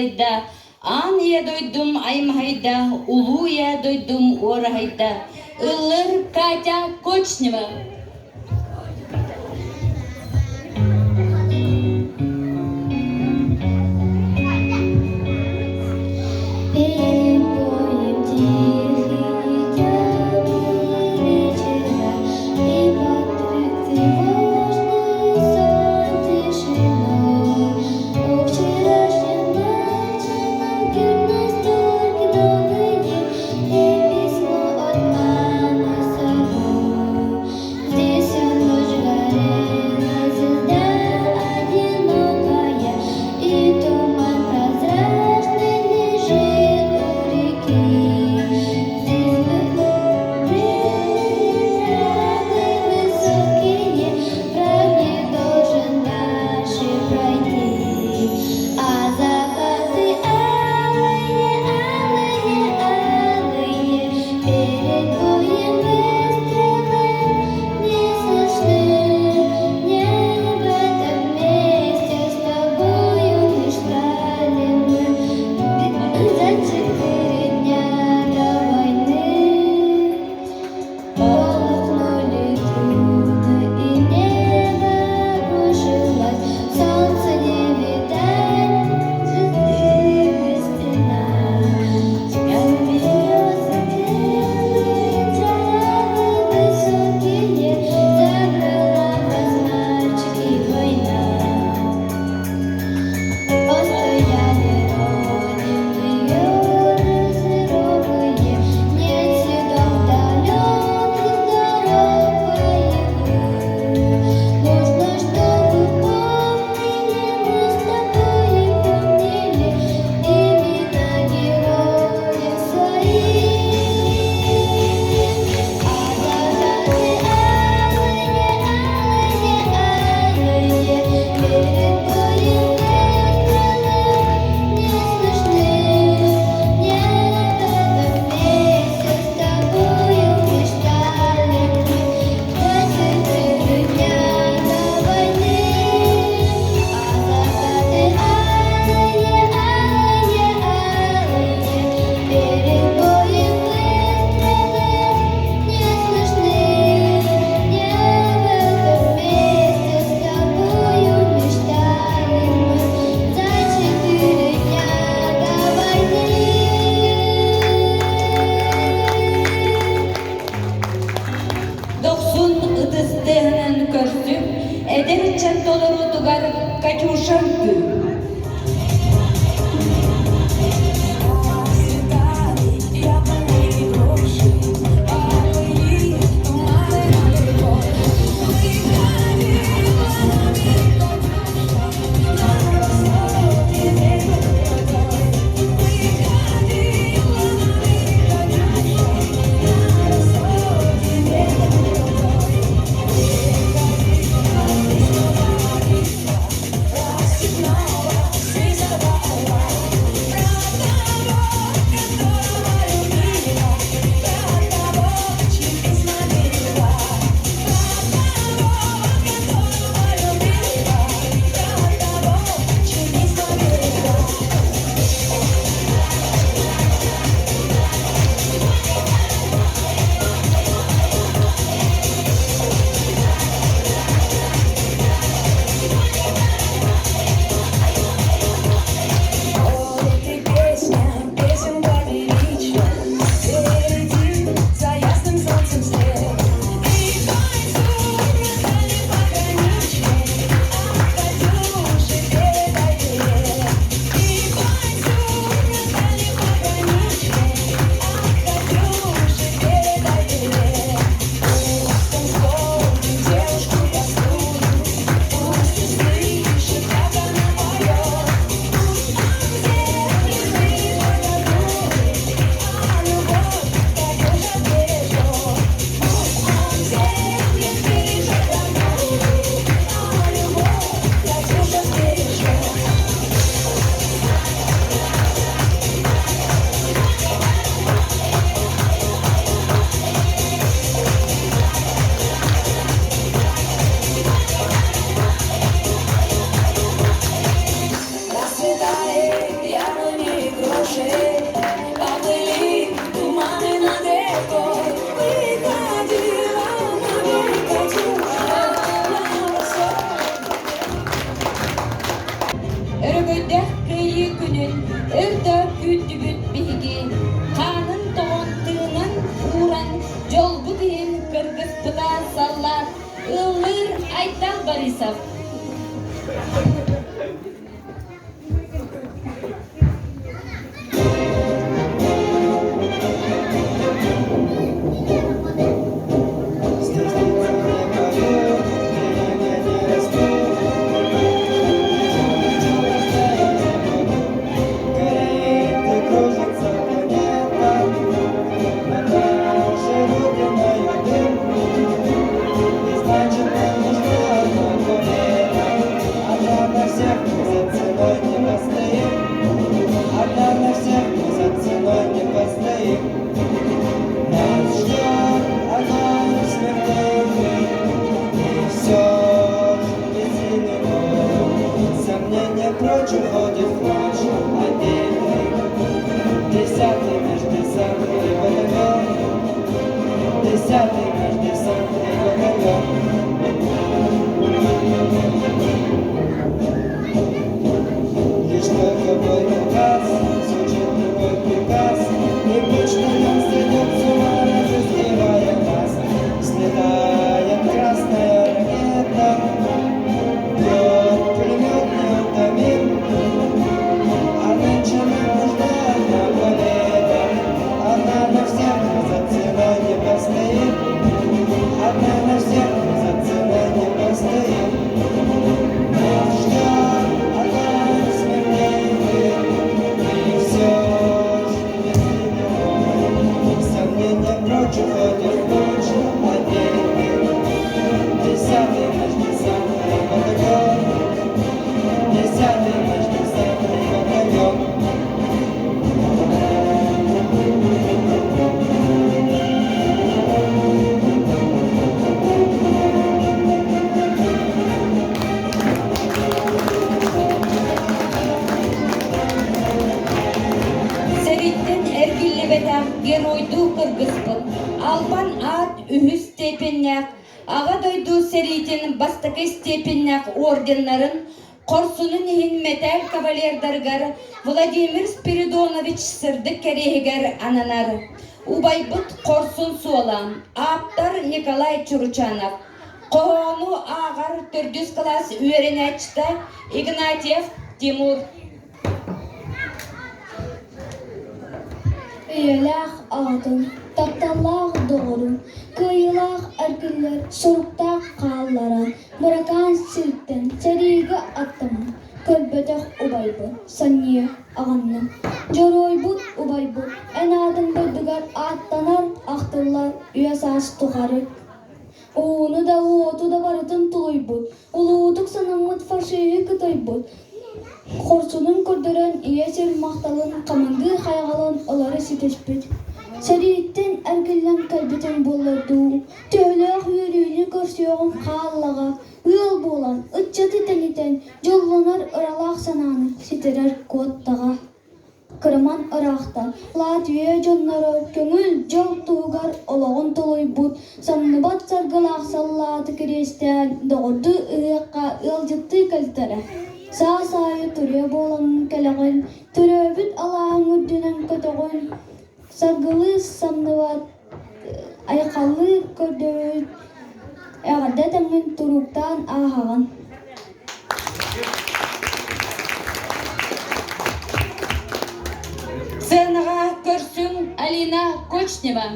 хайда, ан я дойдум аймахайда, улу я дойдум орахайда. Ыллыр Катя Кочнева. Перепоем тихий теплый вечера, и покрыт тревожный сон тишиной. О вчерашнем ночном гюрной строки долгие, и письмо от мамы с собой. Здесь ночь горела звезда одинокая, и туман прозрачный лежит у реки. Здесь преграды высокие, враг не должен дальше пройти. А закаты алые, алые, алые, перед боем выстрелы не слышны. Не в этом месте с тобою мы ждали мы за 4 дня до войны. Полыхнули труды, и небо обрушилось, солнце не видать, звезды без стена. Темные березы, белые травы высокие, забрала вас мальчики война. Постояли родины разровые, нет следов далеких дорог боевых. Нужно, чтобы помнили мы с тобой и помнили имена героев своих. А закаты алые, алые, алые, перед боем выстрелы не слышны. Не в этом месте с тобою мы ждали мы за 4 дня до войны. А закаты алые, алые, алые, перед боем выстрелы не слышны. Не в этом месте с тобою мы ждали мы за 4 дня до войны. Doksun ıtızdığının körsüm, eder çatoluru tugar Катюша Гü. Всегда Ылыр Айтал Борисов. Геройду кыргызбыт. Албан ат үһү степенняк, ага дойду серитин бастакы степенняк орденнарын, Корсунун ихин металл кавалердаргар Владимир Спиридонович сырдык керегер ананар. Убайбыт Корсун суалам, Аптар Николай Чуручанов. Кону агар 400 класс үйренечта Игнатьев Тимур. Üyeler ağdın, taptallar doğru, kıyılar erkiller, sorukta kallara, bırakan siltten, seriga attım, kölbetek ubaybu, saniye ağanım. Joroybut ubaybut, en adın böldügar attanar, ahtırlar, üyesas tuharı. Onu da otu da barıtın tuluybut, uluğuduk sanamıt farşıyı kıtaybut. Korsunun kördüren iyesir mahtalın kamandı hayalın oları siteşpet. Seritten ergellen kalbeten bollardu. Töylük yürüyünü görsüyorum hallaga. Yol bolan ıtçatı teniten jollanar ıralak sananı siterer kottaga. Kırman ıraqtan Latviya jonları köngül jol tuğgar olağın toloybut. Samnıbat sargılaq sallatı kiresten doğurdu ıqqa ılcıttı kaltara. Sağ-sağı türe bolan kelağın, türebüt Allah'ın ürdünen kötüğün. Sargılı samnıvat, ayqallı kördüğün, ağırda tangın turuktan ahağın. Сценаға көрсүн Алина Кочнева.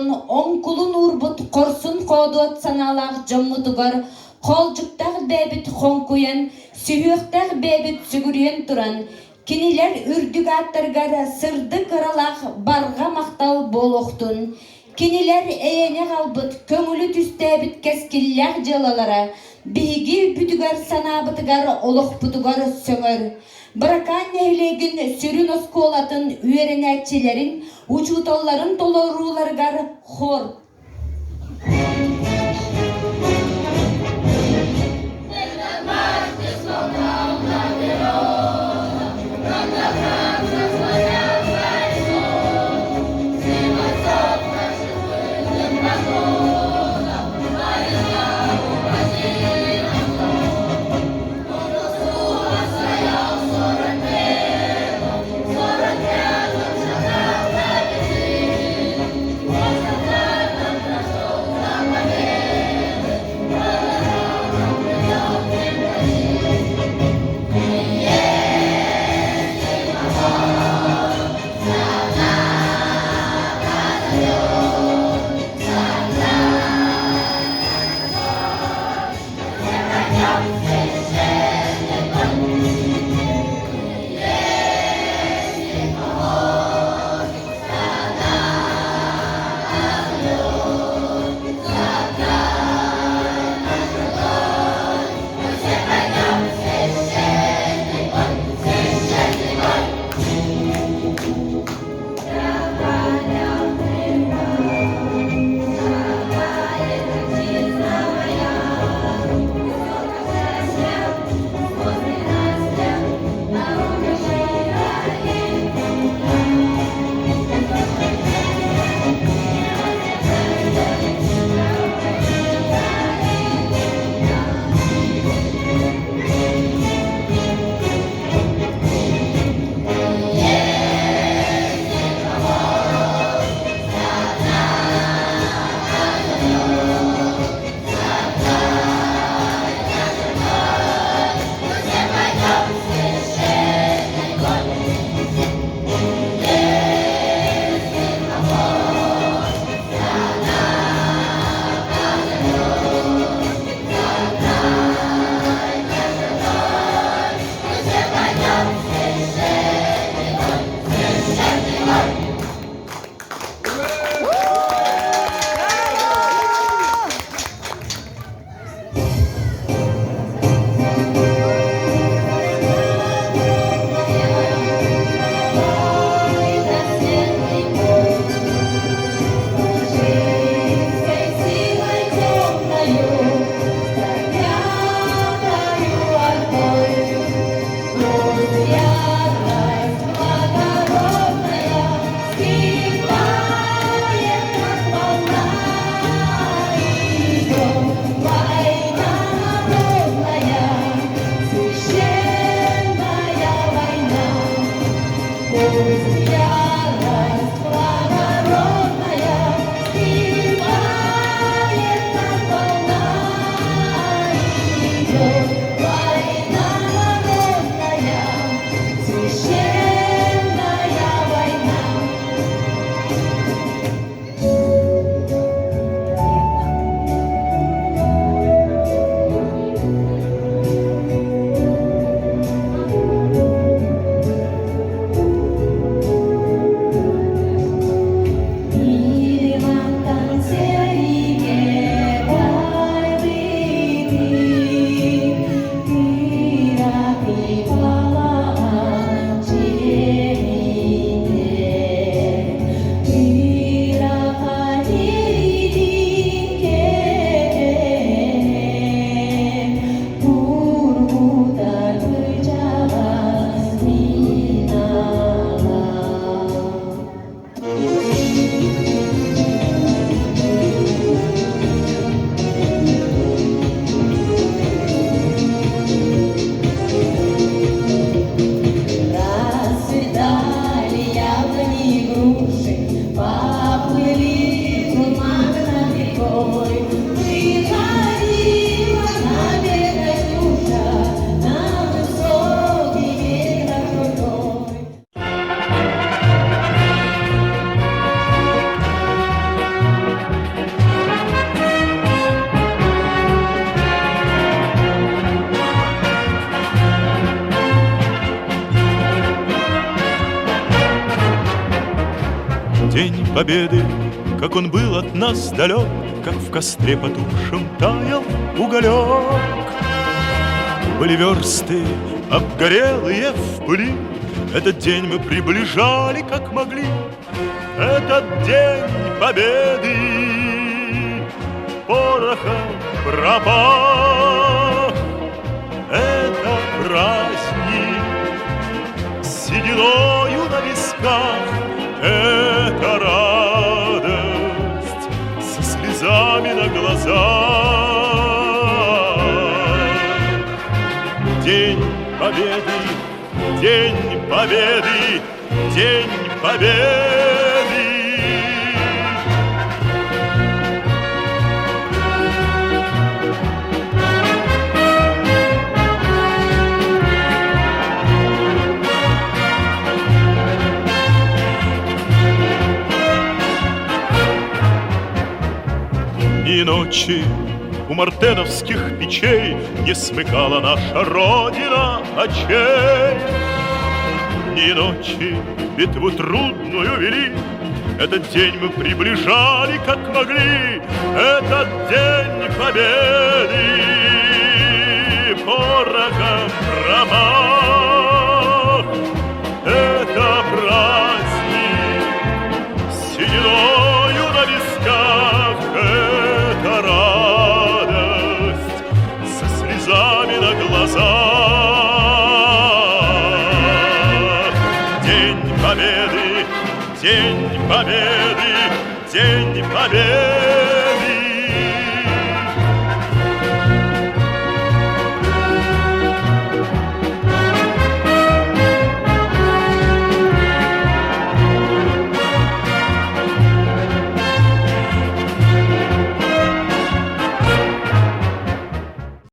оттон оңкулун урбут корсун кодуот саналаах жоммутугар холжуктах бэбит хонкуян сүһүөхтах бэбит сүгүрүен туран кинилер үрдүг аттаргар сырдык ыралаах барга мактал болохтун кинилер эйене калбыт көңүлү түстээбит кескиллях жылалара биги бүтүгар санаабытыгар олохпутугар сөңөр Бракан нәйлеген сүрін осколатын үйеренәтчелерін, учутолларын толоруларгар хор. День Победы, как он был от нас далек, как в костре потухшем таял уголек. Были версты, обгорелые в пыли, этот день мы приближали, как могли. Этот день Победы порохом пропах. Это праздник с сединою на висках, это радость со слезами на глазах. День Победы, День Победы, День Победы. Ни ночи у мартеновских печей не смыкала наша Родина очей. Ни ночи битву трудную вели, этот день мы приближали, как могли. Этот день Победы порохом промах. Это праздник с сединою на висках, это радость со слезами на глазах. День Победы, День Победы, День Победы.